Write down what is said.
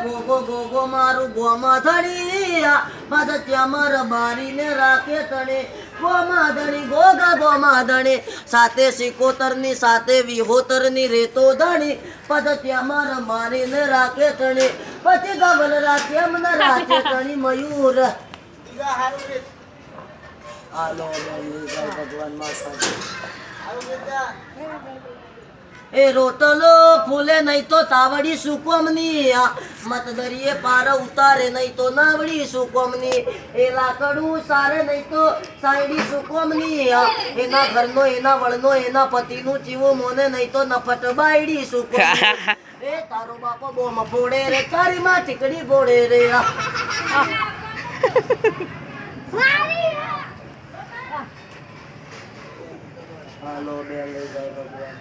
ગોગો ગોગો મારું ગોમા ધણી પદચ્યા માર બારીને રાખે તણે ગોમા ધણી ગોગા ગોમા ધણી સાથે સિકોતર ની સાથે વિહોતર ની રેતો ધણી પદચ્યા માર મારીને રાખે તણે પછી ગવલ રાખે મને રાખે તણી મયુર હાલો ભગવાન માતા એ રોટલો ફૂલે નહીં તો તાવડી સુકોમની મત દરિયે પાર ઉતારે નહીં તો નાવડી સુકોમની એ લાકડું સારે નહીં તો સાયડી સુકોમની એના ઘરનો એના વળનો એના પતિનું જીવું મોને નહીં તો નફટ બાયડી સુકોમની એ તારો બાપો બોમ ફોડે રે તારી માં ટીકડી ગોળે રે હાલો બે લઈ જાય ભગવાન